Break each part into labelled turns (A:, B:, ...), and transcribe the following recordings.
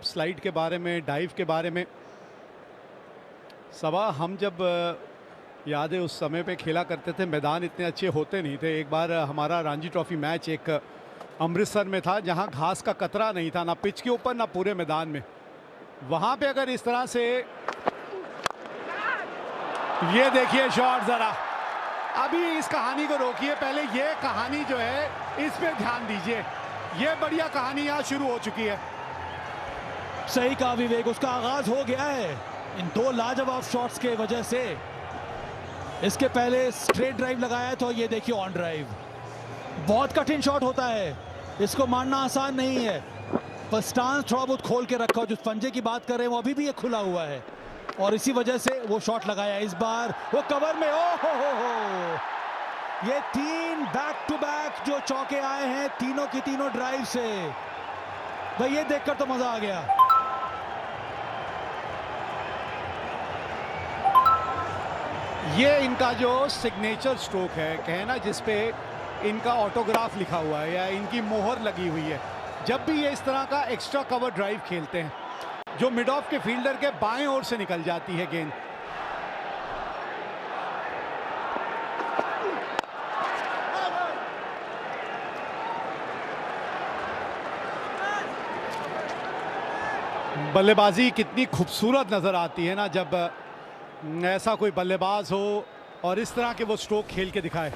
A: अब स्लाइड के बारे में, डाइव के बारे में। सबा हम जब याद है उस समय पे खेला करते थे, मैदान इतने अच्छे होते नहीं थे। एक बार हमारा रणजी ट्रॉफी मैच एक अमृतसर में था, जहां घास का कतरा नहीं था, ना पिच के ऊपर ना पूरे मैदान में। वहां पे अगर इस तरह से, ये देखिए शॉट, जरा अभी इस कहानी को रोकिए, पहले ये कहानी जो है इस पे ध्यान दीजिए। ये बढ़िया कहानी यहाँ शुरू हो चुकी है।
B: सही कहा विवेक, उसका आगाज हो गया है इन दो लाजवाब शॉट्स के वजह से। इसके पहले स्ट्रेट ड्राइव लगाया तो ये देखिए ऑन ड्राइव। बहुत कठिन शॉट होता है, इसको मारना आसान नहीं है, पर स्टांस थोड़ा बहुत खोल के रखा। जो पंजे की बात कर रहे हैं वो अभी भी ये खुला हुआ है और इसी वजह से वो शॉट लगाया। इस बार वो कवर में, ओ हो। ये 3 बैक टू बैक जो चौके आए हैं, तीनों की तीनों ड्राइव से। भाई ये देखकर तो मजा आ गया।
A: ये इनका जो सिग्नेचर स्ट्रोक है, कहे ना, जिसपे इनका ऑटोग्राफ लिखा हुआ है या इनकी मोहर लगी हुई है। जब भी ये इस तरह का एक्स्ट्रा कवर ड्राइव खेलते हैं, जो मिड ऑफ के फील्डर के बाएं ओर से निकल जाती है गेंद। बल्लेबाजी कितनी खूबसूरत नजर आती है ना, जब ऐसा कोई बल्लेबाज हो और इस तरह के वो स्ट्रोक खेल के दिखाए।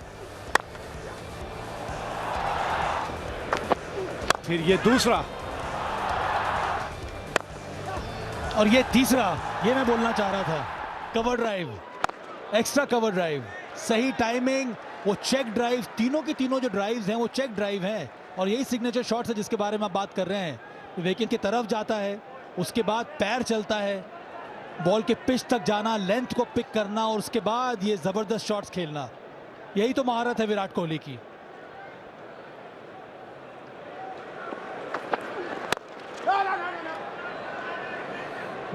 A: फिर ये दूसरा
B: और ये तीसरा, ये मैं बोलना चाह रहा था। Cover drive, extra cover drive, सही टाइमिंग, वो चेक ड्राइव। तीनों के तीनों जो ड्राइव्स हैं वो चेक ड्राइव हैं और यही सिग्नेचर शॉट्स है जिसके बारे में आप बात कर रहे हैं। विकेट की तरफ जाता है, उसके बाद पैर चलता है, बॉल के पिच तक जाना, लेंथ को पिक करना और उसके बाद ये जबरदस्त शॉट्स खेलना। यही तो महारत है विराट कोहली की।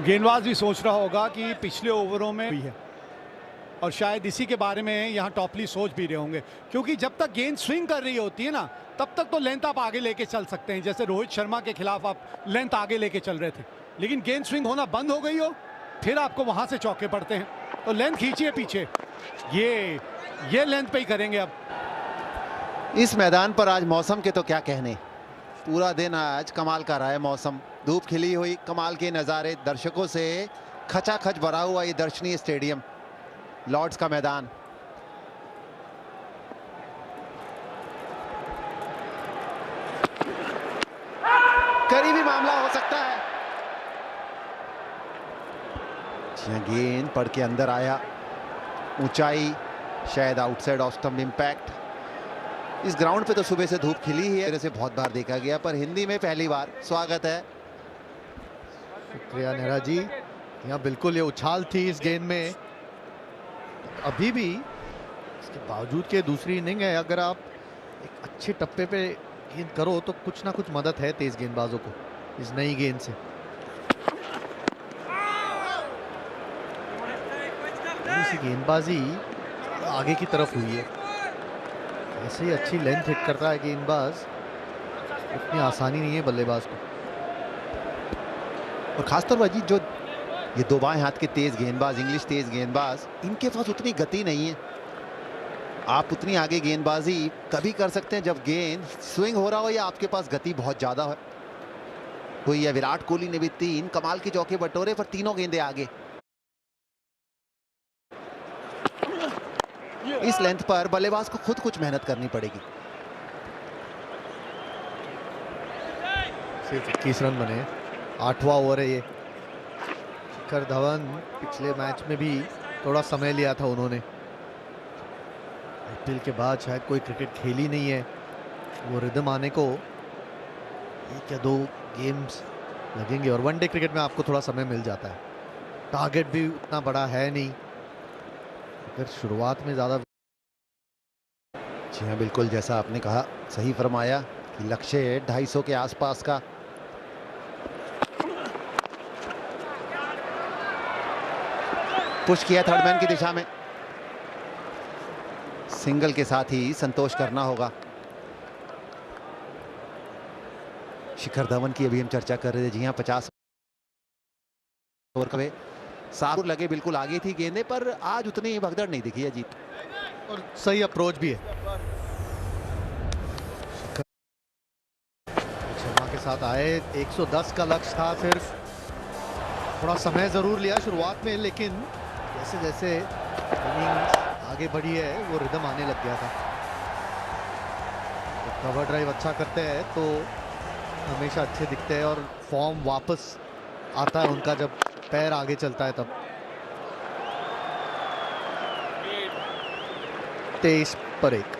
A: गेंदबाज भी सोच रहा होगा कि पिछले ओवरों में हुई है और शायद इसी के बारे में यहाँ टॉपली सोच भी रहे होंगे, क्योंकि जब तक गेंद स्विंग कर रही होती है ना, तब तक तो लेंथ आप आगे लेके चल सकते हैं। जैसे रोहित शर्मा के खिलाफ आप लेंथ आगे लेके चल रहे थे, लेकिन गेंद स्विंग होना बंद हो गई हो, फिर आपको वहां से चौके पड़ते हैं, तो लेंथ खींचिए पीछे। ये लेंथ पे ही करेंगे अब।
C: इस मैदान पर आज मौसम के तो क्या कहने, पूरा दिन आज कमाल का रहा है मौसम। धूप खिली हुई, कमाल के नज़ारे, दर्शकों से खचाखच भरा हुआ ये दर्शनीय स्टेडियम, लॉर्ड्स का मैदान। करीबी मामला हो सकता है। गेंद पड़ के अंदर आया, ऊंचाई, शायद आउटसाइड ऑफ स्टंप इम्पैक्ट। इस ग्राउंड पे तो सुबह से धूप खिली ही है, से बहुत बार देखा गया, पर हिंदी में पहली बार। स्वागत है।
D: शुक्रिया नेहरा जी। यहाँ बिल्कुल ये उछाल थी इस गेंद में, अभी भी इसके बावजूद के दूसरी इनिंग है। अगर आप एक अच्छे टप्पे पे गेंद करो तो कुछ ना कुछ मदद है तेज गेंदबाजों को इस नई गेंद से। इसी गेंदबाजी आगे की तरफ हुई है, ऐसे ही अच्छी लेंथ हिट करता है गेंदबाज, उतनी आसानी नहीं है बल्लेबाज को।
C: और खासतौर पर अजीत, जो ये दो बाएं हाथ के तेज गेंदबाज, इंग्लिश तेज गेंदबाज, इनके पास उतनी गति नहीं है। आप उतनी आगे गेंदबाजी तभी कर सकते हैं जब गेंद स्विंग हो रहा हो या आपके पास गति बहुत ज्यादा हो। हुई है, विराट कोहली ने भी 3 कमाल के चौके बटोरे, पर तीनों गेंदे आगे। इस लेंथ पर बल्लेबाज को खुद कुछ मेहनत करनी पड़ेगी।
D: सिर्फ 21 रन बने, 8वां ओवर है ये। शिखर धवन पिछले मैच में भी थोड़ा समय लिया था उन्होंने, आईपीएल के बाद शायद कोई क्रिकेट खेली नहीं है, वो रिदम आने को 1 या 2 गेम्स लगेंगे। और वनडे क्रिकेट में आपको थोड़ा समय मिल जाता है, टारगेट भी उतना बड़ा है नहीं, अगर शुरुआत में ज़्यादा।
C: जी हाँ, बिल्कुल जैसा आपने कहा, सही फरमाया कि लक्ष्य है 250 के आसपास का। पुश किया थर्ड मैन की दिशा में, सिंगल के साथ ही संतोष करना होगा। शिखर धवन की अभी हम चर्चा कर रहे थे। जी हाँ, 50 ओवर कवे साफ लगे, बिल्कुल आगे थी गेंदें, पर आज उतनी भगदड़ नहीं दिखी है जीत।
D: और सही अप्रोच भी है। शर्मा के साथ आए, 110 का लक्ष्य था सिर्फ। थोड़ा समय जरूर लिया शुरुआत में, लेकिन जैसे जैसे इनिंग्स आगे बढ़ी है वो रिदम आने लग गया था। जब कवर ड्राइव अच्छा करते हैं तो हमेशा अच्छे दिखते हैं, और फॉर्म वापस आता है उनका जब पैर आगे चलता है तब। 23 पर 1।